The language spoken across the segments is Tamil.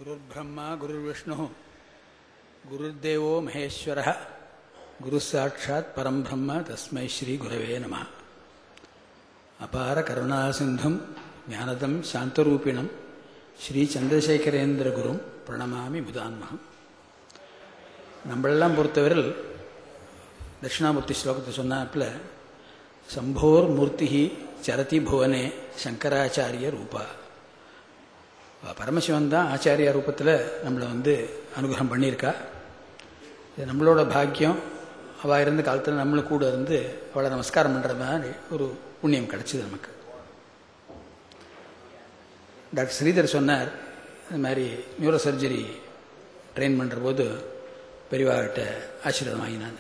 गुरुर्ब्रह्मा गुरुर्विष्णुः गुरुर्देवो महेश्वरः गुरुसाक्षात् परं ब्रह्म तस्मै श्री गुरवे नमः। अपार करुणासिन्धुं ज्ञानदं शान्तरूपिणं श्री चन्द्रशेखरेन्द्रगुरुं प्रणमामि मुदान्महम्. நம்மளெல்லாம் பொறுத்தவரையில் தட்சிணாமூர்த்தி ஸ்லோகத்தை சொன்னாப்புல சம்போர் மூர்த்தி சரதி புவனே சங்கராச்சாரிய ரூபா. பரமசிவன் தான் ஆச்சாரியா ரூபத்தில் நம்மளை அனுகிரகம் பண்ணியிருக்கா. இது நம்மளோட பாக்கியம். அவள் இருந்த காலத்தில் நம்மளும் கூட இருந்து அவளை நமஸ்காரம் பண்ணுற மாதிரி ஒரு புண்ணியம் கிடச்சிது நமக்கு. டாக்டர் ஸ்ரீதர் சொன்னார், இந்த மாதிரி நியூரோ சர்ஜரி ட்ரெயின் பண்ணுற போது பெரியவாகிட்ட ஆசீர்வாதம் வாங்கினான்.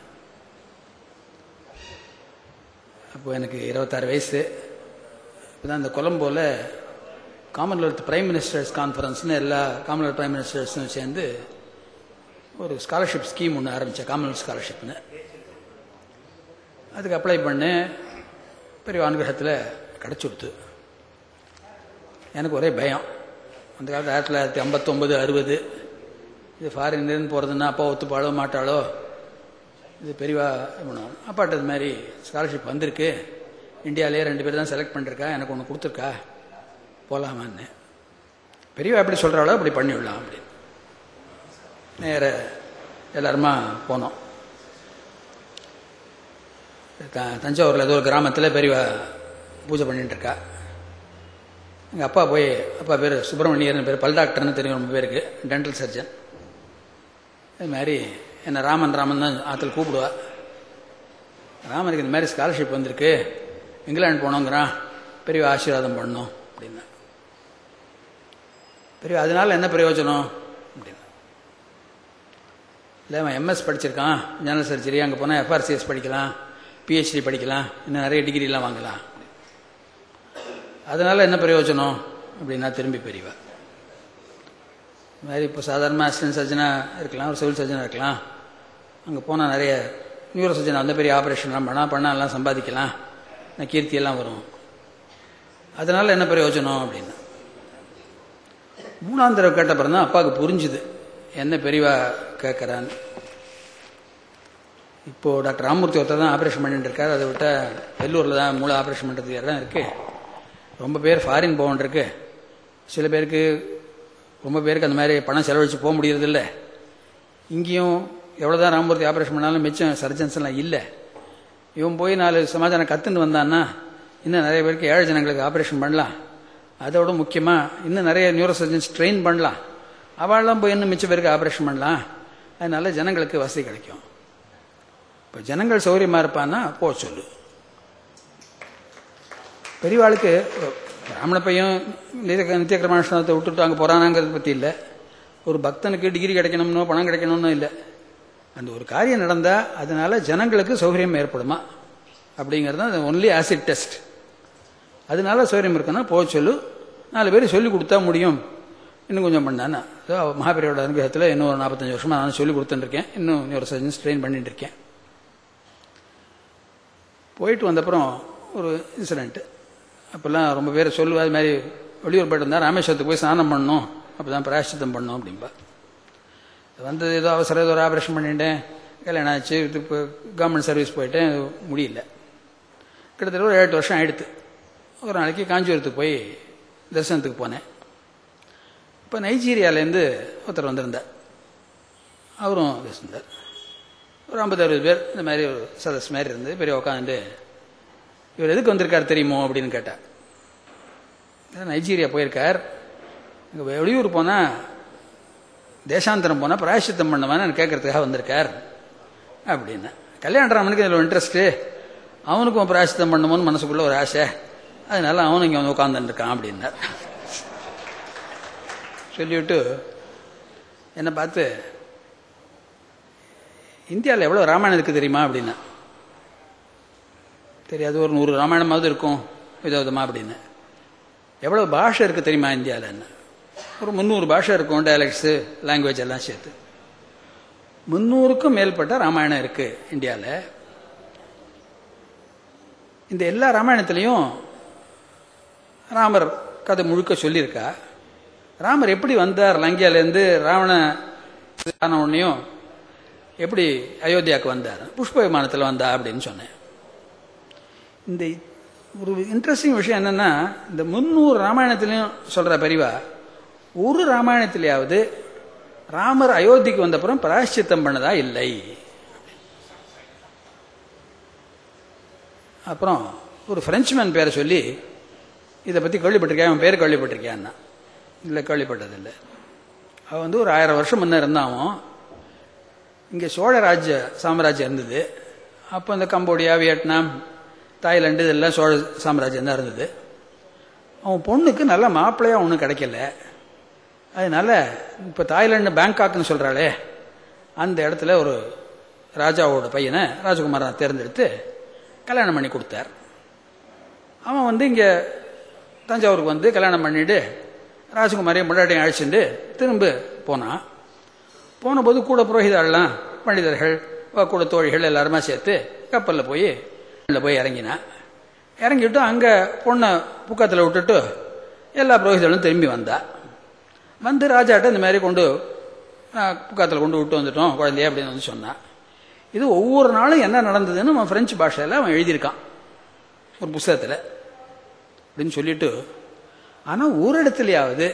அப்போது எனக்கு 26 வயசு. இப்போ தான் இந்த கொலம்போவில் காமன்வெல்த் பிரைம் மினிஸ்டர்ஸ் கான்ஃபரன்ஸ்னு எல்லா காமன்வெல்த் பிரைம் மினிஸ்டர்ஸும் சேர்ந்து ஒரு ஸ்காலர்ஷிப் ஸ்கீம் ஒன்று ஆரம்பித்தேன், காமன்வெல்த் ஸ்காலர்ஷிப்னு. அதுக்கு அப்ளை பண்ணேன். பெரிய அனுகிரகத்தில் கிடச்சி கொடுத்து. எனக்கு ஒரே பயம். அந்த காலத்தில் 1959, 60 இது ஃபாரின்லேருந்து போகிறதுன்னா அப்பா ஒத்துப்பாளோ மாட்டாளோ, இது பெரியவா பண்ணுவோம். அப்பாட்ட இது மாதிரி ஸ்காலர்ஷிப் வந்திருக்கு, இந்தியாவிலே 2 பேர் தான் செலக்ட் பண்ணிருக்கா, எனக்கு ஒன்று கொடுத்துருக்கா, போகலாமான்னு. பெரியவா எப்படி சொல்கிறாளோ அப்படி பண்ணிவிடலாம் அப்படின்னு நேர எல்லாருமா போனோம். தஞ்சாவூரில் ஏதோ ஒரு கிராமத்தில் பெரியவா பூஜை பண்ணிட்டு இருக்கா. எங்கள் அப்பா பேர் சுப்பிரமணியர்னு பேர், பல் டாக்டர்னு தெரியும் ரொம்ப பேருக்கு, டென்டல் சர்ஜன். இது மாதிரி என்னை ராமன் தான் ஆற்றுல கூப்பிடுவா. ராமனுக்கு இந்த மாதிரி ஸ்காலர்ஷிப் வந்திருக்கு, இங்கிலாந்து போனோங்கிறான், பெரிய ஆசீர்வாதம் பண்ணணும் அப்படின்னா. பெரிய அதனால என்ன பிரயோஜனம் அப்படின்னா, இல்லை அவன் எம்எஸ் படிச்சிருக்கான் ஜெனரல் சர்ஜரி, அங்கே போனால் எஃப்ஆர்சிஎஸ் படிக்கலாம், பிஹெச்டி படிக்கலாம், இன்னும் நிறைய டிகிரிலாம் வாங்கலாம். அதனால என்ன பிரயோஜனம் அப்படின்னா திரும்பி பெரியவா இது மாதிரி இப்போ சாதாரணமாக அசிஸ்டன்ட் சர்ஜனாக இருக்கலாம், ஒரு சிவில் சர்ஜனாக இருக்கலாம், அங்கே போனால் நிறைய நியூரோ சர்ஜனாக அந்த பெரிய ஆப்ரேஷன்லாம் பண்ணால் சம்பாதிக்கலாம், கீர்த்தியெல்லாம் வரும். அதனால் என்ன பிரயோஜனம் அப்படின்னா 3ஆம் தடவை கேட்ட பிறகு தான் அப்பாவுக்கு புரிஞ்சுது என்ன பெரியவா கேட்குறான்னு. இப்போது டாக்டர் ராமமூர்த்தி ஒருத்தர் தான் ஆப்ரேஷன் பண்ணிட்டு இருக்கார். அதை விட்டால் வெள்ளூரில் தான் மூளை ஆப்ரேஷன் பண்ணுறதுக்கு இடம் இருக்குது. ரொம்ப பேர் ஃபாரின் போகணுருக்கு. சில பேருக்கு ரொம்ப பேருக்கு அந்த மாதிரி பணம் செலவழித்து போக முடியறதில்ல. இங்கேயும் எவ்வளோதான் ராமமூர்த்தி ஆப்ரேஷன் பண்ணாலும் மிச்சம் சர்ஜன்ஸ் எல்லாம் இல்லை. இவன் போய் 4 சமாதானம் கற்றுன்னு வந்தான்னா இன்னும் நிறைய பேருக்கு, ஏழை ஜனங்களுக்கு ஆப்ரேஷன் பண்ணலாம். அதோட முக்கியமாக இன்னும் நிறைய நியூரோ சர்ஜன்ஸ் ட்ரெயின் பண்ணலாம். அவள்லாம் போய் இன்னும் மிச்சம் பேருக்கு ஆப்ரேஷன் பண்ணலாம். அதனால ஜனங்களுக்கு வசதி கிடைக்கும். இப்போ ஜனங்கள் சௌகரியமாக இருப்பான்னா போக சொல்லு. பெரியவாளுக்கு பிராமண பையன் நித்திய கிரமானுஷ்டானத்தை விட்டுட்டு அங்கே போகிறானாங்கிறத பற்றி இல்லை. ஒரு பக்தனுக்கு டிகிரி கிடைக்கணும்னோ பணம் கிடைக்கணும்னு இல்லை. அந்த ஒரு காரியம் நடந்தால் அதனால ஜனங்களுக்கு சௌகரியம் ஏற்படுமா அப்படிங்கிறது தான் ஒன்லி ஆசிட் டெஸ்ட். அதனால சௌகரியம் இருக்குன்னா போக சொல்லு. 4 பேர் சொல்லி கொடுத்தா முடியும். இன்னும் கொஞ்சம் பண்ணானா மகாபெரியோட அனுகிரகத்தில் இன்னும் ஒரு 45 வருஷமாக நான் சொல்லி கொடுத்துட்டுருக்கேன். இன்னும் ஒரு சர்ஜன்ஸ் ட்ரெயின் பண்ணிட்டு இருக்கேன். போயிட்டு வந்தப்புறம் ஒரு இன்சிடென்ட்டு. அப்போல்லாம் ரொம்ப பேர் சொல்லுவா, அது மாதிரி வெளியூர் போய்ட்டு இருந்தால் ராமேஸ்வரத்துக்கு போய் ஸ்நானம் பண்ணணும், அப்போ தான் பிராயஷ்சித்தம் பண்ணணும் அப்படின்பா. ஏதோ அவசரம் ஏதோ ஒரு ஆப்ரேஷன் பண்ணிட்டேன், கல்யாணம் ஆச்சு, இப்போ கவர்மெண்ட் சர்வீஸ் போயிட்டேன், முடியல. கிட்டத்தட்ட ஒரு 7 வருஷம் ஆகிடுது. ஒரு நாளைக்கு காஞ்சிபுரத்துக்கு போய் தரிசனத்துக்கு போனேன். இப்போ நைஜீரியாவிலேருந்து ஒருத்தர் வந்திருந்தார். அவரும் பேசியிருந்தார். ஒரு 50-60 பேர் இந்த மாதிரி ஒரு சதஸ் மாதிரி இருந்து பெரிய உட்காந்துட்டு, இவர் எதுக்கு வந்திருக்கார் தெரியுமோ அப்படின்னு கேட்டார். நைஜீரியா போயிருக்கார். இங்கே வெளியூர் போனால் தேசாந்தரம் போனால் பிராயஷ்சித்தம் பண்ணவான்னு கேட்கறதுக்காக வந்திருக்கார் அப்படின்னு. கல்யாணராமனுக்கு இதில் இன்ட்ரெஸ்ட்டு, அவனுக்கும் பிராயஷ்சித்தம் பண்ணணும்னு மனசுக்குள்ள ஒரு ஆசை, அதனால அவனும் இங்கே வந்து உட்காந்துருக்கான் அப்படின்னார். சொல்லிவிட்டு என்னை பார்த்து, இந்தியாவில் எவ்வளோ ராமாயணம் இருக்குது தெரியுமா அப்படின்னா. தெரியாது, ஒரு 100 ராமாயணமாவது இருக்கும் விதவிதமாக அப்படின்னு. எவ்வளோ பாஷை இருக்குது தெரியுமா இந்தியாவில்? என்ன ஒரு 300 பாஷை இருக்கும், டயலெக்ட்ஸு லாங்குவேஜ் எல்லாம் சேர்த்து 300க்கும் மேற்பட்ட ராமாயணம் இருக்குது இந்தியாவில். இந்த எல்லா ராமாயணத்துலேயும் ராமர் கதை முழுக்க சொல்லியிருக்கா. ராமர் எப்படி வந்தார் லங்கையிலேருந்து ராவண ஆன உடனேயும் எப்படி அயோத்தியாவுக்கு வந்தார்? புஷ்ப விமானத்தில் வந்தா அப்படின்னு சொன்னேன். இந்த ஒரு இன்ட்ரெஸ்டிங் விஷயம் என்னன்னா, இந்த 300 ராமாயணத்திலையும் சொல்ற பெரியவா ஒரு ராமாயணத்திலேயாவது ராமர் அயோத்திக்கு வந்தப்புறம் பிராயஷ்சித்தம் பண்ணதா இல்லை. அப்புறம் ஒரு பிரெஞ்சுமேன் பேரை சொல்லி இதை பற்றி கேள்விப்பட்டிருக்கேன், அவன் பேர் கேள்விப்பட்டிருக்கியான்னா இல்லை கேள்விப்பட்டதில்லை. அவன் ஒரு 1000 வருஷம் முன்னே இருந்தாவும் இங்கே சோழ ராஜ்ய சாம்ராஜ்யம் இருந்தது. அப்போ இந்த கம்போடியா, வியட்நாம், தாய்லாந்து இதெல்லாம் சோழ சாம்ராஜ்யம் தான் இருந்தது. அவன் பொண்ணுக்கு நல்ல மாப்பிள்ளையாக ஒன்றும் கிடைக்கல. அதனால இப்போ தாய்லாந்து பேங்காக்னு சொல்கிறாளே அந்த இடத்துல ஒரு ராஜாவோட பையனை ராஜகுமாரனை தேர்ந்தெடுத்து கல்யாணம் பண்ணி கொடுத்தார். அவன் இங்கே தஞ்சாவூருக்கு வந்து கல்யாணம் பண்ணிட்டு ராஜகுமாரியை முன்னாடியும் அழைச்சிட்டு திரும்ப போனான். போன போது கூட புரோகிதாள்லாம் பண்டிதர்கள் கூட தோழிகள் எல்லாருமா சேர்த்து கப்பலில் போய் இறங்கினான். இறங்கிட்டு அங்கே பொண்ணை புக்கத்தில் விட்டுட்டு எல்லா புரோகிதர்களும் திரும்பி வந்து ராஜாட்ட இந்த மாதிரி கொண்டு புக்காத்தில் கொண்டு விட்டு வந்துட்டோம் குழந்தைய அப்படின்னு வந்து சொன்னான். இது ஒவ்வொரு நாளும் என்ன நடந்ததுன்னு அவன் பிரெஞ்சு பாஷையில் அவன் எழுதியிருக்கான் ஒரு புஸ்தகத்தில் அப்படின்னு சொல்லிட்டு. ஆனால் ஒரு இடத்துலையாவது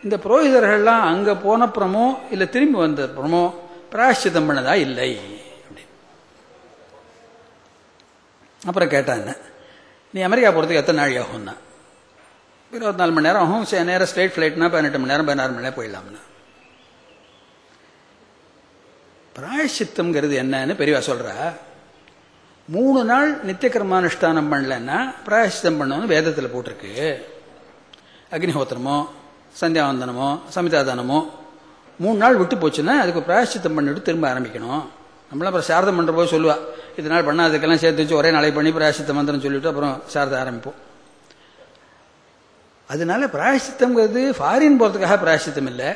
இந்த புரோகிதர்கள்லாம் அங்கே போனப்புறமோ இல்லை திரும்பி வந்தப்புறமோ பிராயஷ்சித்தம் பண்ணதா இல்லை அப்படின்னு. அப்புறம் கேட்டாங்க, நீ அமெரிக்கா போகிறதுக்கு எத்தனை நாள் ஆகும்னா? 24 மணி நேரம் ஆகும். நேரம் ஸ்ட்ரெயிட் ஃப்ளைட்னா 18 மணி நேரம் 16 மணி நேரம் போயிடலாம்னா. பிராயஷ்சித்தம்ங்கிறது என்னன்னு பெரியவா சொல்றா. 3 நாள் நித்திய கர்மானுஷ்டானம் பண்ணலன்னா பிராயஷ்சித்தம் பண்ணணும்னு வேதத்தில் போட்டிருக்கு. அக்னிஹோத்திரமோ சந்தியாவந்தனமோ சமிதாதானமோ 3 நாள் விட்டு போச்சுன்னா அதுக்கு பிராயஷ்சித்தம் பண்ணிவிட்டு திரும்ப ஆரம்பிக்கணும். நம்மளாம் அப்புறம் சாரதம் பண்ணுற போது சொல்லுவா, இதனால் பண்ணாததுக்கெல்லாம் சேர்த்து வச்சு ஒரே நாளை பண்ணி பிராயஷ்சித்த மந்திரம் சொல்லிவிட்டு அப்புறம் சாரதம் ஆரம்பிப்போம். அதனால பிராயஷ்சித்தம்ங்கிறது ஃபாரின் போகிறதுக்காக பிராயஷ்சித்தம் இல்லை,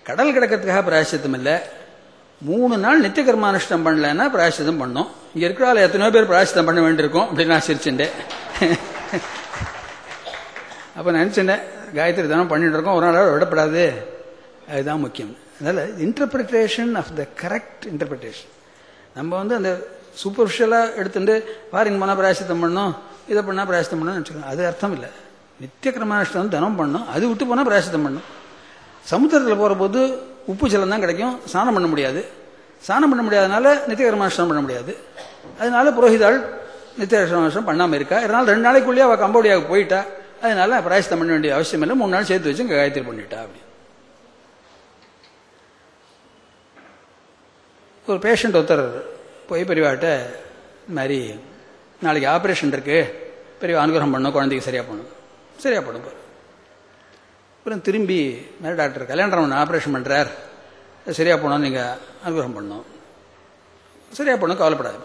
கடல் கிடக்கிறதுக்காக பிராயஷ்சித்தம் இல்லை. 3 நாள் நித்திய கர்மானுஷ்டம் பண்ணலன்னா பிராயஷ்சித்தம் பண்ணோம். இங்கே இருக்கிறாள் எத்தனையோ பேர் பிராயஷ்சித்தம் பண்ண வேண்டியிருக்கும் அப்படின்னு நான் சிரிச்சுட்டேன். அப்போ நினச்சிட்டேன், காயத்ரி தானம் பண்ணிட்டு இருக்கோம், ஒரு நாள் விடப்படாது, அதுதான் முக்கியம். அதனால் interpretation of the correct interpretation. நம்ம அந்த சூப்பர்ஃபிஷியலாக எடுத்துட்டு ஃபாரின் போனால் பிராயஷ்சித்தம் பண்ணோம், இதை பண்ணால் பிராயஷ்சித்தம் பண்ணணும்னு நினச்சிக்கணும். அது அர்த்தம் இல்லை. நித்திய கர்மானுஷ்டம் தினம் பண்ணணும், அது விட்டு போனால் பிராயஷ்சித்தம் பண்ணணும். சமுத்திரத்தில் போகிற போது உப்பு ஜலம் தான் கிடைக்கும், ஸ்நானம் பண்ண முடியாது. ஸ்நானம் பண்ண முடியாதனால நித்திய கர்மானுஷ்டம் பண்ண முடியாது. அதனால புரோகிதாள் நித்திய கர்மானுஷ்டம் பண்ணாமல் இருக்கா. இதனால் 2 நாளைக்குள்ளேயே அவள் கம்போடியாவுக்கு போயிட்டா. அதனால பிராயஷ்சித்தம் பண்ண வேண்டிய அவசியம் இல்லை, 3 நாள் சேர்த்து வச்சு காயத்ரி பண்ணிட்டா. அப்படி ஒரு பேஷண்ட் ஒருத்தர் போய் பெரியவாட்ட இந்த மாதிரி நாளைக்கு ஆப்ரேஷன் இருக்கு, பெரியவா அனுகிரகம் பண்ணணும், குழந்தைக்கு சரியா பண்ணும். அப்புறம் திரும்பி மேலே டாக்டர் கல்யாணம் ஆப்ரேஷன் பண்ணுறார், சரியா போனோம், நீங்கள் அனுகிரகம் பண்ணணும். சரியா போனோம், கவலைப்படாது.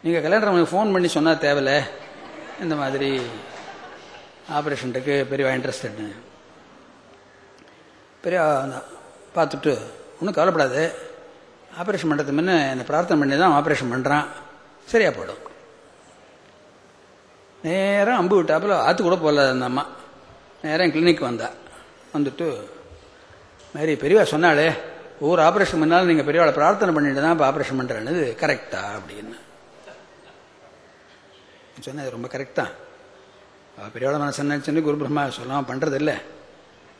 நீங்கள் கல்யாணம் ஃபோன் பண்ணி சொன்னால் தேவையில்லை, இந்த மாதிரி ஆப்ரேஷன் இருக்கு, பெரியவா இன்ட்ரெஸ்டட்னு. பெரியவா பார்த்துட்டு ஒன்றும் கவலைப்படாது, ஆப்ரேஷன் பண்ணுறதுக்கு முன்னே என்னை பிரார்த்தனை பண்ணி தான் ஆப்ரேஷன் பண்ணுறான், சரியா போடும். நேரம் அம்பு விட்டாப்புல ஆற்று கூட போகல அந்த அம்மா. நேரம் கிளினிக் வந்துட்டு மாதிரி பெரியவா சொன்னாலே ஒவ்வொரு ஆப்ரேஷன் பண்ணாலும் நீங்கள் பெரியவாளை பிரார்த்தனை பண்ணிட்டு தான் இப்போ ஆப்ரேஷன் பண்ணுறேன்னு கரெக்டா அப்படின்னு சொன்னது. ரொம்ப கரெக்ட் தான். பெரியவாளை மனசு நினச்சுன்னு குரு பிரம்மா சொல்லாமல் பண்ணுறது இல்லை.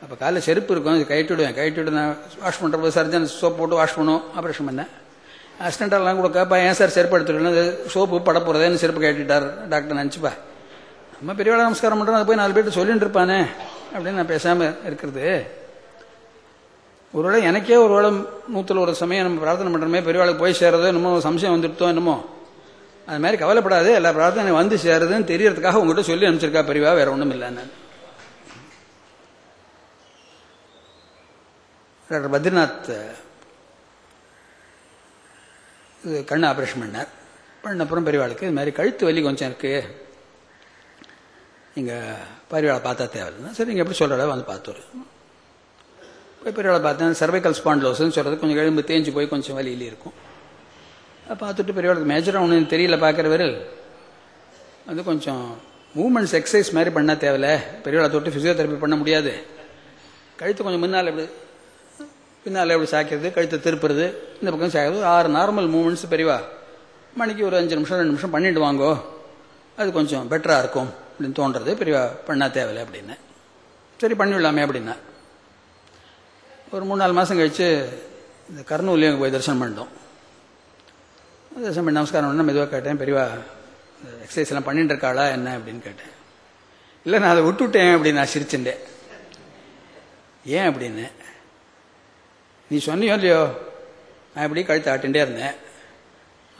அப்போ காலையில் செருப்பு இருக்கும், அது கைட்டுவிடு நான் வாஷ் பண்ணுறப்போ சர்ஜன் சோப் போட்டு வாஷ் பண்ணுவோம். ஆப்ரேஷன் பண்ணேன். அசிஸ்டண்ட்டெல்லாம் கூட கேட்பா, ஏன் சார் செருப்பு எடுத்துட்டு சோப்பு பட போகிறதேன்னு செருப்பு கேட்டுட்டார் டாக்டர் நினச்சிப்பா. நம்ம பெரியவாளை நமஸ்காரம் பண்ணுறோம், அதை போய் 4 பேர்ட்டு சொல்லிட்டு இருப்பானே அப்படின்னு நான் பேசாமல் இருக்கிறது. ஒருவேளை எனக்கே ஒருவேளை 100 சமயம் நம்ம பிரார்த்தனை பண்ணுறோமே பெரியவாளுக்கு போய் சேர்றதோ என்னமோ சம்சயம் வந்துட்டோம் என்னமோ, அது மாதிரி கவலைப்படாது, எல்லா பிரார்த்தனை வந்து சேருதுன்னு தெரியறதுக்காக உங்கள்கிட்ட சொல்லி அனுப்பிச்சிருக்கா பெரியவா, வேற ஒன்றும் இல்லை. நான் டாக்டர் பத்ரிநாத் கண்ணு ஆப்ரேஷன் பண்ணப்புறம் பெரியவாளுக்கு இது மாதிரி கழுத்து வலி கொஞ்சம் இருக்குது, நீங்கள் பெரியவாளை பார்த்தா தேவையில்லைன்னா சரி நீங்கள் எப்படி சொல்கிற வந்து பார்த்துரு. போய் பெரியவாளை பார்த்தேன். சர்வைக்கல் ஸ்பாண்ட்லோஸ்ன்னு சொல்கிறது கொஞ்சம் எலும்பு தேஞ்சு போய் கொஞ்சம் வலியிலே இருக்கும். பார்த்துட்டு பெரியவாளுக்கு மேஜராக ஒன்றும் தெரியல, பார்க்குறவர் கொஞ்சம் மூமெண்ட்ஸ் எக்ஸசைஸ் மாதிரி பண்ணால் தேவையில்லை, பெரியவாளை தொட்டு ஃபிசியோதெரப்பி பண்ண முடியாது, கழுத்து கொஞ்சம் முன்னால் எப்படி பின்னால் எப்படி சாய்க்கிறது, கழுத்தை திருப்புறது, இந்த பக்கம் சாய்க்கிறது, 6 நார்மல் மூமெண்ட்ஸ் பெரியவா மணிக்கு ஒரு 5 நிமிஷம் 2 நிமிஷம் பண்ணிட்டு வாங்கோ, அது கொஞ்சம் பெட்டராக இருக்கும் அப்படின்னு தோன்றது. பெரியவா பண்ணா தேவையில்லை அப்படின்னு. சரி பண்ணிவிடலாமே அப்படின்னா ஒரு 3-4 மாதம் கழித்து இந்த கர்னூல்லையும் அங்கே போய் தரிசனம் பண்ணிட்டோம். தரிசனம் பண்ணி நமஸ்காரம் பண்ணால் மெதுவாக கேட்டேன், பெரியவா எக்ஸசைஸ் எல்லாம் பண்ணிட்டு இருக்காளா என்ன அப்படின்னு கேட்டேன். இல்லை நான் அதை விட்டுவிட்டேன் அப்படின்னு நான் சிரிச்சுட்டேன். ஏன் அப்படின்னு, நீ சொன்னியோ இல்லையோ, நான் இப்படி கழுத்து ஆட்டிகிட்டே இருந்தேன்,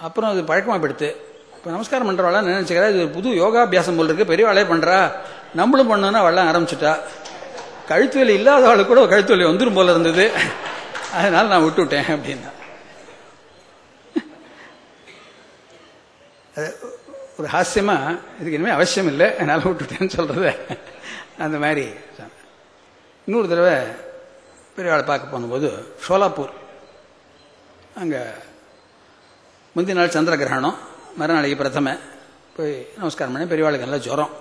அப்புறம் அது பழக்கமாக படுத்து, இப்போ நமஸ்காரம் பண்ணுறவாளா நினைச்சுக்கிறா, இது ஒரு புது யோகாபியாசம் போல் இருக்கு, பெரியவாளே பண்ணுறா, நம்மளும் பண்ணோன்னா அவள்லாம் ஆரம்பிச்சுட்டா, கழுத்து வலி இல்லாதவாளுக்கு கூட கழுத்து வலி வந்துடும் போல இருந்தது, அதனால நான் விட்டுவிட்டேன் அப்படின்னா. ஒரு ஹாஸ்யமா இதுக்கு இனிமேல் அவசியம் இல்லை அதனால விட்டுட்டேன்னு சொல்றது. அந்த மாதிரி இன்னொரு தடவை பெரியவாளை பார்க்க போகும்போது ஷோலாப்பூர், அங்கே முந்தின நாள் சந்திர கிரகணம், மறுநாளைக்கு பிரதம போய் நமஸ்காரம் பண்ணி, பெரியவாளுக்கு நல்லா ஜுரம்.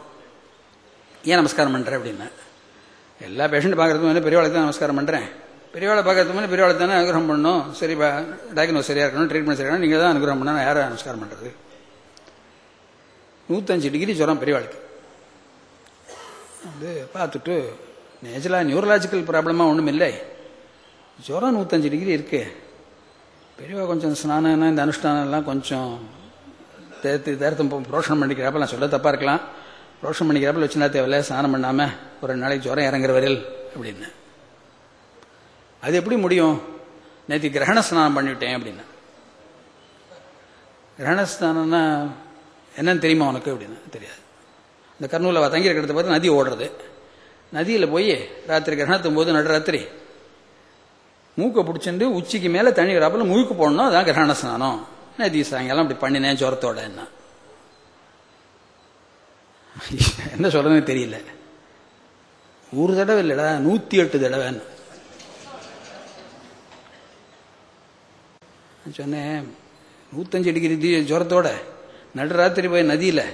ஏன் நமஸ்காரம் பண்ணுறேன் அப்படின்னா, எல்லா பேஷண்ட்டு பார்க்கறதுக்கு முன்னாடி பெரியவாளுக்கு தான் நமஸ்காரம் பண்ணுறேன், பெரியவாளை பார்க்கறதுக்கு முன்னாடி பெரியவாளுக்கு தானே அனுகிரகம் பண்ணணும், சரி டயக்னோஸ் சரியாக இருக்கணும், ட்ரீட்மெண்ட் சரியாக, நீங்கள் தான் அனுகிரகம் பண்ணணும், யாரை நமஸ்காரம் பண்ணுறது. 105 டிகிரி ஜுரம் பெரியவாளுக்கு. அது பார்த்துட்டு நேச்சுரலாக நியூரலாஜிக்கல் ப்ராப்ளமாக ஒன்றும் இல்லை, ஜுரம் 105 டிகிரி இருக்கு, பெரியவா கொஞ்சம் ஸ்நானம் இந்த அனுஷ்டானம்லாம் கொஞ்சம் தேர்த்தம் புரோஷனம் பண்ணிக்கிறப்ப நான் சொல்ல தப்பாக இருக்கலாம், புரோஷனம் பண்ணிக்கிறப்ப வச்சுனா தேவையில்ல, ஸ்நானம் பண்ணாமல் ஒரு 2 நாளைக்கு ஜுரம் இறங்குற வரையில் அப்படின்னு. அது எப்படி முடியும், நேற்று கிரகண ஸ்நானம் பண்ணிவிட்டேன் அப்படின்னா. கிரகண ஸ்நானம்னா என்னன்னு தெரியுமா உனக்கு அப்படின்னா தெரியாது. இந்த கர்னூலில் தங்கி இருக்கிறத பார்த்து நதி ஓடுறது, நதியில் போய் ராத்திரி கிரகணத்தும் போது நடுராத்திரி மூக்கை பிடிச்சிட்டு உச்சிக்கு மேலே தண்ணி வராப்பில் மூக்கு போடணும், அதான் கிரகண ஸ்நானம். நதி சாயங்காலம் அப்படி பண்ணினேன் ஜுரத்தோட. என்ன சொல்றதுன்னு தெரியல. ஒரு தடவை இல்லடா, 108 தடவை சொன்னேன். 105 டிகிரி ஜுரத்தோட நடுராத்திரி போய் நதியில்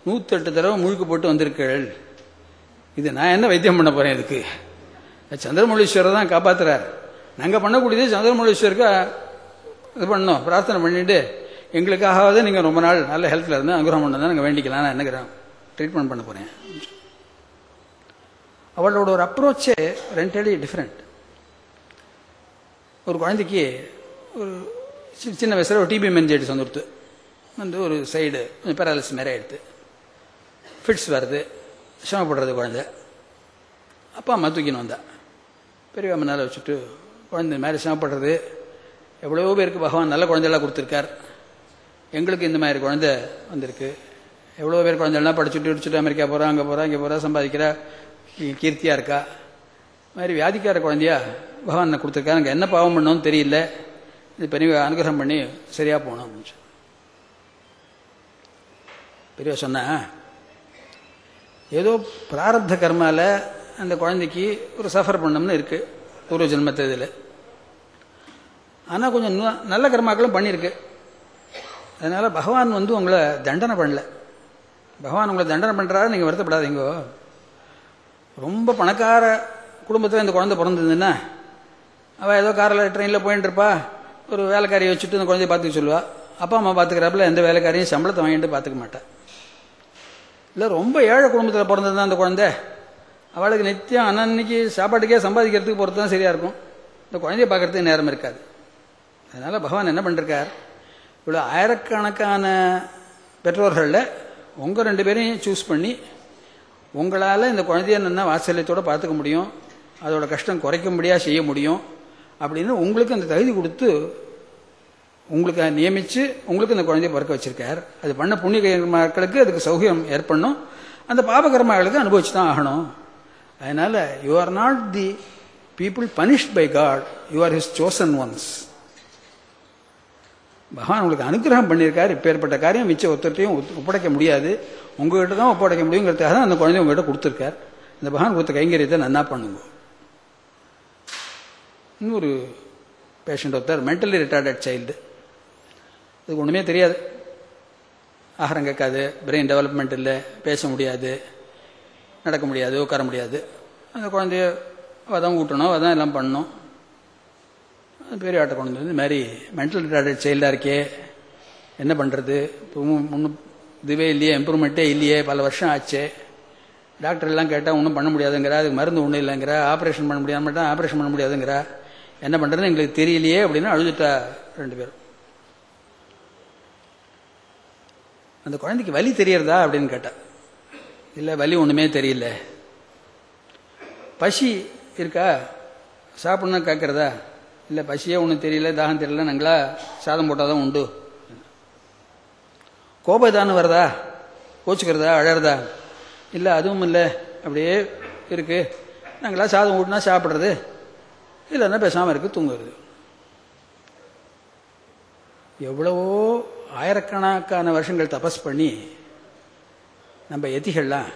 108 தடவை முழுக்கு போட்டு வந்திருக்கள். இது நான் என்ன வைத்தியம் பண்ண போறேன், இதுக்கு சந்திரமௌலீஸ்வரர் தான் காப்பாத்துறார். நாங்கள் பண்ணக்கூடியது சந்திரமௌலீஸ்வருக்கு இது பண்ணோம், பிரார்த்தனை பண்ணிட்டு எங்களுக்காகவாது நீங்கள் ரொம்ப நாள் நல்ல ஹெல்த்தில் இருந்து அனுகிரகம் பண்ண தான் நாங்கள் வேண்டிக்கலாம், நான் என்ன ட்ரீட்மெண்ட் பண்ண போறேன். அவளோட ஒரு அப்ரோச்சே ரெண்டலி டிஃப்ரெண்ட். ஒரு குழந்தைக்கு ஒரு சின்ன வயசில் ஒரு டிபி மென்ஜைட்டிஸ் வந்துடுத்து, வந்து ஒரு சைடு கொஞ்சம் பேராலிசிஸ் மாரி ஆயிடுது, ஃபிட்ஸ் வருது, சிரமப்படுறது குழந்தை. அப்பா அம்மா தூக்கின்னு வந்தா, பெரியவா முன்னால் வச்சுட்டு குழந்தை மாதிரி சிரமப்படுறது. எவ்வளவோ பேருக்கு பகவான் நல்ல குழந்தையெல்லாம் கொடுத்துருக்கார், எங்களுக்கு இந்த மாதிரி குழந்தை வந்திருக்கு. எவ்வளோ பேர் குழந்தைலாம் படிச்சுட்டு அமெரிக்கா போகிறா, அங்கே போகிறா, இங்கே போகிறா, சம்பாதிக்கிறா, கீர்த்தியாக இருக்கா. மாதிரி வியாதிக்கார குழந்தையா பகவான் கொடுத்துருக்கா, அங்கே என்ன பாவம் பண்ணோன்னு தெரியல, இது பெரிய அனுகிரகம் பண்ணி சரியா போனோம் அப்படின்னு பெரியவா சொன்னா. ஏதோ பிராரப்த கர்மால அந்த குழந்தைக்கு ஒரு சஃபர் பண்ணம்னு இருக்கு பூர்வ ஜென்மத்து இதில். ஆனால் கொஞ்சம் நல்ல கர்மாக்களும் பண்ணியிருக்கு. அதனால பகவான் வந்து உங்களை தண்டனை பண்ணல. பகவான் உங்களை தண்டனை பண்ணுறாரு, நீங்கள் வருத்தப்படாதீங்கோ. ரொம்ப பணக்கார குடும்பத்தில் இந்த குழந்தை பிறந்ததுன்னா அவள் ஏதோ காரில் ட்ரெயினில் போயிட்டு இருப்பா, ஒரு வேலைக்காரியை வச்சுட்டு இந்த குழந்தைய பார்த்துக்க சொல்லுவா. அப்பா அம்மா பார்த்துக்கிறாப்புல எந்த வேலைக்காரையும் சம்பளத்தை வாங்கிட்டு பார்த்துக்க மாட்டேன். இல்லை ரொம்ப ஏழை குடும்பத்தில் பிறந்தது தான் அந்த குழந்தை, அவளுக்கு நித்தியம் அன்னன்னைக்கு சாப்பாட்டுக்கே சம்பாதிக்கிறதுக்கு பொறுத்து தான் சரியாக இருக்கும், இந்த குழந்தைய பார்க்கறதுக்கு நேரம் இருக்காது. அதனால் பகவான் என்ன பண்ணிருக்கார், இவ்வளோ ஆயிரக்கணக்கான பெற்றோர்களில் உங்கள் 2 பேரையும் சூஸ் பண்ணி உங்களால் இந்த குழந்தைய நல்லா வாத்சல்யத்தோடு பார்த்துக்க முடியும், அதோட கஷ்டம் குறைக்க முடியாது செய்ய முடியும் அப்படின்னு உங்களுக்கு அந்த தகுதி கொடுத்து உங்களுக்கு நியமித்து உங்களுக்கு இந்த குழந்தைய பிறக்க வச்சிருக்கார். அது பண்ண புண்ணிய கர்மாக்களுக்கு அதுக்கு சௌகரியம் ஏற்படணும், அந்த பாபகர்மாக்களுக்கு அனுபவிச்சு தான் ஆகணும். அதனால you are not the people punished by God, you are his chosen ones. பகவான் உங்களுக்கு அனுகிரகம் பண்ணியிருக்காரு, இப்பேற்பட்ட காரியம் மிச்ச ஒருத்தரையும் ஒப்படைக்க முடியாது, உங்ககிட்ட தான் ஒப்படைக்க முடியுங்கிறதுக்காக தான் அந்த குழந்தைய உங்ககிட்ட கொடுத்துருக்கார். இந்த பகவான் கொடுத்த கைங்கரியத்தை நன்னா பண்ணுங்க. இன்னொரு பேஷண்ட் ஒருத்தர் மென்டலி ரிட்டார்டட் சைல்டு, அதுக்கு ஒன்றுமே தெரியாது, ஆகாரம் கேட்காது, பிரெயின் டெவலப்மெண்ட் இல்லை, பேச முடியாது, நடக்க முடியாது, உட்கார முடியாது. அந்த குழந்தைய அதான் ஊட்டணும், அதான் எல்லாம் பண்ணணும். பெரிய ஆட்டை கொண்டு வந்து இந்த மாதிரி மென்டல் ரிட்டார்டட் சைல்டாக இருக்கே, என்ன பண்ணுறது, இப்போ ஒன்றும் இதுவே இல்லையே, இம்ப்ரூவ்மெண்ட்டே இல்லையே, பல வருஷம் ஆச்சே, டாக்டர் எல்லாம் கேட்டால் ஒன்றும் பண்ண முடியாதுங்கிறா, அதுக்கு மருந்து ஒன்றும் இல்லைங்கிறா, ஆப்ரேஷன் பண்ண முடியாம மட்டும் ஆப்ரேஷன் பண்ண முடியாதுங்கிறா, என்ன பண்ணுறதுன்னு எங்களுக்கு தெரியலையே அப்படின்னு அழுதுட்டா 2 பேரும். அந்த குழந்தைக்கு வலி தெரியறதா அப்படின்னு கேட்டா, இல்லை வலி ஒன்றுமே தெரியல. பசி இருக்கா, சாப்பிடணும் கேட்கறதா, இல்லை பசியே ஒன்றும் தெரியல, தாகம் தெரியல, நாங்களா சாதம் போட்டால் தான் உண்டு. கோபதானம் வருதா, கோச்சுக்கிறதா, அழறதா, இல்லை அதுவும் இல்லை, அப்படியே இருக்கு, நாங்களா சாதம் ஊட்டினா சாப்பிட்றது, இல்லைன்னா பேசாமல் இருக்கு, தூங்குறது. எவ்வளவோ ஆயிரக்கணக்கான வருஷங்கள் தபஸ் பண்ணி நம்ம எதிகள்லாம்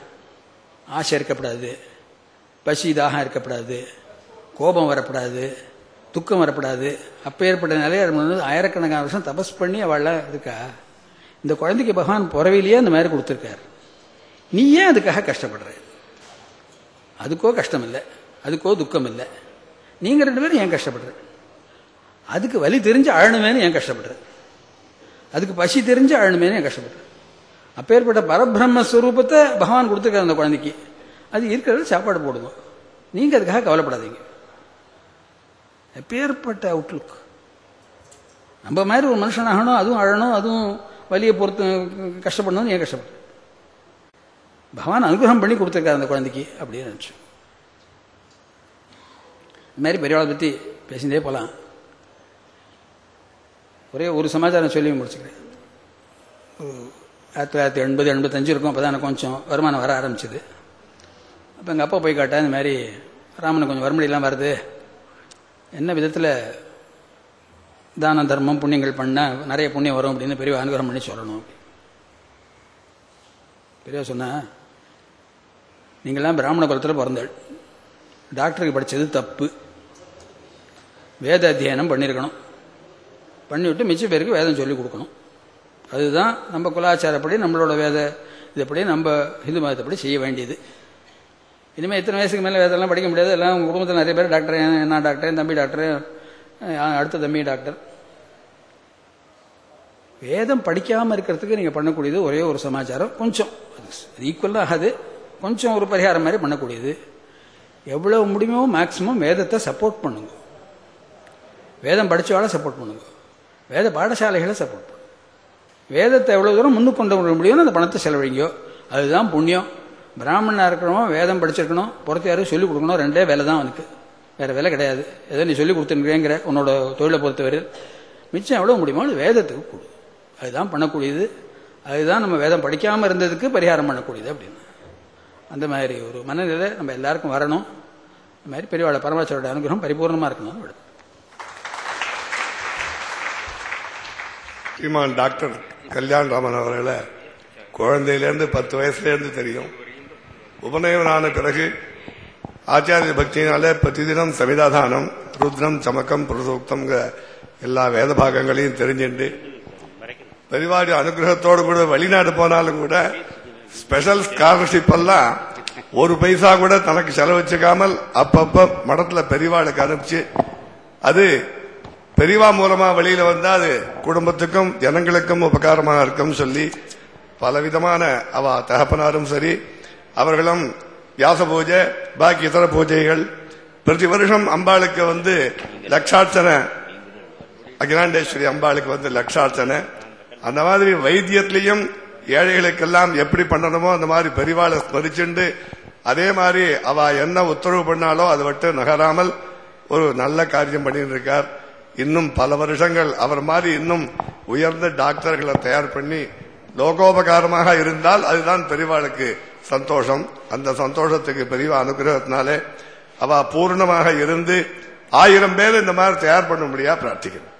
ஆசை இருக்கப்படாது, பசி தாகம் இருக்கப்படாது, கோபம் வரப்படாது, துக்கம் வரப்படாது, அப்போ ஏற்பட்ட நிலையை ஆயிரக்கணக்கான வருஷம் தபஸ் பண்ணி அவள்லாம் இருக்கா. இந்த குழந்தைக்கு பகவான் பிறவிலேயே அந்த மாதிரி கொடுத்துருக்காரு. நீ ஏன் அதுக்காக கஷ்டப்படுற? அதுக்கோ கஷ்டம் இல்லை, அதுக்கோ துக்கம் இல்லை, நீங்க 2 பேரும் ஏன் கஷ்டப்படுற? அதுக்கு வலி தெரிஞ்சு அழணுமேனு ஏன் கஷ்டப்படுற? அதுக்கு பசி தெரிஞ்சு அழணுமேனு ஏன் கஷ்டப்படுற? அப்பேற்பட்ட பரபிரம்மஸ்வரூபத்தை பகவான் கொடுத்துருக்காரு அந்த குழந்தைக்கு. அது இருக்கிறது சாப்பாடு போடுவோம், நீங்க அதுக்காக கவலைப்படாதீங்க. எப்பேற்பட்ட அவுட்லுக். நம்ம மாதிரி ஒரு மனுஷன் ஆகணும், அதுவும் அழணும், அதுவும் வலியை பொறுத்து கஷ்டப்படணும், ஏன் கஷ்டப்படுற? பகவான் அனுகிரகம் பண்ணி கொடுத்துருக்காரு அந்த குழந்தைக்கு அப்படின்னு நினைச்சு. இந்த மாதிரி பெரியவாளை பற்றி பேசிட்டே போகலாம். ஒரே ஒரு சமாச்சாரம் சொல்லி முடிச்சுக்கிறேன். 1980-85 இருக்கும். அப்போ தான் எனக்கு கொஞ்சம் வருமானம் வர ஆரம்பிச்சுது. அப்போ எங்கள் அப்பா போய் காட்டா, இந்த மாதிரி ராமனுக்கு கொஞ்சம் வறுமடியெல்லாம் வருது, என்ன விதத்தில் தான தர்மம் புண்ணியங்கள் பண்ணால் நிறைய புண்ணியம் வரும் அப்படின்னு பெரியவா அனுகிரகம் பண்ணி சொல்லணும். பெரியவா சொன்னா, நீங்கள்லாம் பிராமண குலத்தில் பிறந்தாள், டாக்டருக்கு படித்தது தப்பு, வேத அத்தியனம் பண்ணியிருக்கணும், பண்ணிவிட்டு மிச்ச பேருக்கு வேதம் சொல்லிக் கொடுக்கணும். அதுதான் நம்ம குலாச்சாரப்படி நம்மளோட வேத இதுப்படி நம்ம ஹிந்து மதத்தைப்படி செய்ய வேண்டியது. இனிமேல் இத்தனை வயசுக்கு மேலே வேதம்லாம் படிக்க முடியாது. எல்லாம் உங்கள் குடும்பத்தில் நிறைய பேர் டாக்டர், என்ன டாக்டர், என் தம்பி டாக்டர், அடுத்த தம்பி டாக்டர். வேதம் படிக்காமல் இருக்கிறதுக்கு நீங்கள் பண்ணக்கூடியது ஒரே ஒரு சமாச்சாரம், கொஞ்சம் ஈக்குவலாக ஆகாது, கொஞ்சம் ஒரு பரிகாரம் மாதிரி பண்ணக்கூடியது. எவ்வளவு முடியுமோ மேக்சிமம் வேதத்தை சப்போர்ட் பண்ணுங்க, வேதம் படித்தவாளை சப்போர்ட் பண்ணுங்க, வேத பாடசாலைகளை சப்போர்ட் பண்ணுங்க. வேதத்தை எவ்வளோ தூரம் முன்னுக்கு கொண்டு வர முடியும்னு அந்த பணத்தை செலவழிங்கோ, அதுதான் புண்ணியம். பிராமணனாக இருக்கிறவன் வேதம் படிச்சிருக்கணும், புறத்து யாரும் சொல்லிக் கொடுக்கணும், 2 வேலை தான் அவனுக்கு, வேறு வேலை கிடையாது. ஏதோ நீ சொல்லிக் கொடுத்துருக்கிறேங்கிற உன்னோட தொழிலை பொறுத்தவரை மிச்சம் எவ்வளோ முடியுமோ அது வேதத்துக்கு கொடு, அதுதான் பண்ணக்கூடியது. அதுதான் நம்ம வேதம் படிக்காமல் இருந்ததுக்கு பரிகாரம் பண்ணக்கூடியது அப்படின்னு. அந்த மாதிரி ஒரு மனநிலை நம்ம எல்லாருக்கும் வரணும். இந்த மாதிரி பெரியவாளை பரமாச்சாரோட அனுகிரகம் பரிபூர்ணமாக இருக்கணும். ஸ்ரீமான் டாக்டர் கல்யாண் ராமன் அவர்களை குழந்தையிலேருந்து 10 வயசுலேருந்து தெரியும். உபநயனான பிறகு ஆச்சாரிய பக்தியினாலே பிரதிதினம் சமிதாதானம், ருத்ரம், சமக்கம், புருஷோக்தம் எல்லா வேத பாகங்களையும் தெரிஞ்சுண்டு பெரிவாடி அனுகிரகத்தோடு கூட வெளிநாடு போனாலும் கூட ஸ்பெஷல் ஸ்காலர்ஷிப் எல்லாம் 1 பைசா கூட தனக்கு செலவச்சுக்காமல் அப்பப்ப மடத்துல பெரிவாளுக்கு அனுப்பிச்சு, அது பெரிவா மூலமா வெளியில வந்தா அது குடும்பத்துக்கும் ஜனங்களுக்கும் உபகாரமாக இருக்கும் சொல்லி பலவிதமான அவ தகப்பனாரும் சரி, அவர்களும் வியாச பூஜை பாக்கி இதர பூஜைகள் பிரதி வருஷம் அம்பாளுக்கு லட்சார்ச்சனை, அகிலாண்டேஸ்வரி அம்பாளுக்கு லட்சார்ச்சனை, அந்த மாதிரி வைத்தியத்திலையும் ஏழைகளுக்கெல்லாம் எப்படி பண்ணணுமோ அந்த மாதிரி பெரிவாளை ஸ்மரிச்சுண்டு அதே மாதிரி அவ என்ன உத்தரவு பண்ணாலோ அதை விட்டு நகராமல் ஒரு நல்ல காரியம் பண்ணிட்டு இருக்கார். இன்னும் பல வருஷங்கள் அவர் மாதிரி இன்னும் உயர்ந்த டாக்டர்களை தயார் பண்ணி லோகோபகாரமாக இருந்தால் அதுதான் பெரிவாளுக்கு சந்தோஷம். அந்த சந்தோஷத்துக்கு பெரிவா அனுகிரகத்தினாலே அவ பூர்ணமாக இருந்து 1000 பேர் இந்த மாதிரி தயார் பண்ண முடியா பிரார்த்திக்கிறேன்.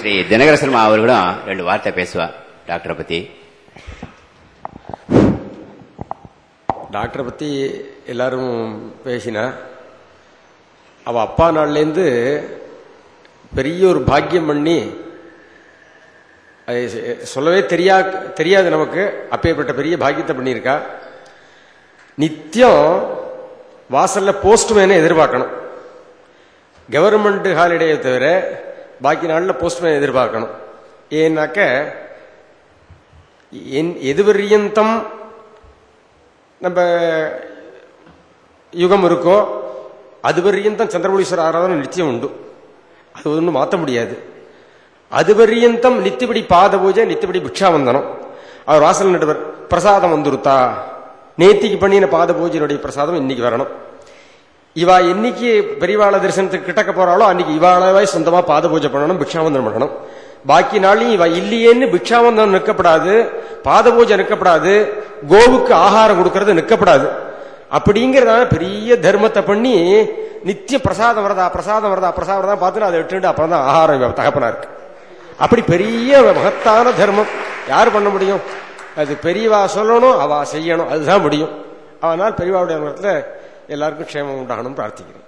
ஸ்ரீ தினகர சர்மா அவர்களும் 2 வார்த்தை பேசுவா டாக்டரை பத்தி. டாக்டரை பத்தி எல்லாரும் பேசினா, அவ அப்பா நாள்லேருந்து பெரிய ஒரு பாக்கியம் பண்ணி அது சொல்லவே தெரியாது நமக்கு. அப்பேற்பட்ட பெரிய பாக்கியத்தை பண்ணியிருக்கா. நித்தியம் வாசல்ல போஸ்ட்மேனை எதிர்பார்க்கணும். கவர்மெண்ட் ஹாலிடேயை தவிர பாக்கி நாளில் போஸ்ட்மேன் எதிர்பார்க்கணும். ஏன்னாக்க எதுவரியந்தம் நம்ம யுகம் இருக்கோ அதுவரியந்தம் சந்திரமௌலீஸ்வரர் ஆராதனை நித்தியம் உண்டு. அது ஒன்றும் மாற்ற முடியாது. அதுவரியந்தம் நித்தியபடி பாத பூஜை, நித்தியபடி பிக்ஷாவந்தனம். அவர் வாசல் நடுவர் பிரசாதம் வந்துருத்தா, நேத்திக்கு பண்ணின பாத பூஜையினுடைய பிரசாதம் இன்னைக்கு வரணும். இவா என்னைக்கு பெரியவாள தரிசனத்துக்கு கிட்டக்க போறாளோ அன்னைக்கு இவாளவே சொந்தமா பாத பூஜை பண்ணணும், பிக்ஷாவந்தனம் பண்ணணும். பாக்கி நாளையும் இவ இல்லையேன்னு பிக்ஷாவந்தனம் நிற்கப்படாது, பாத பூஜை நிற்கப்படாது, கோவுக்கு ஆகாரம் கொடுக்கறது நிற்கப்படாது. அப்படிங்கிறதான பெரிய தர்மத்தை பண்ணி நித்திய பிரசாதம் வரதா பிரசாதம் வரதா பிரசாதம் வரதா பார்த்துட்டு அதை விட்டுட்டு அப்புறம் தான் ஆகாரம் தகப்பனா இருக்கு. அப்படி பெரிய மகத்தான தர்மம் யார் பண்ண முடியும்? அது பெரியவா சொல்லணும், அவ செய்யணும், அதுதான் முடியும். அதனால் பெரியவாவுடைய இடத்துல எல்லாருக்கும் க்ஷேமம் உண்டாகணும் பிரார்த்திக்கிறேன்.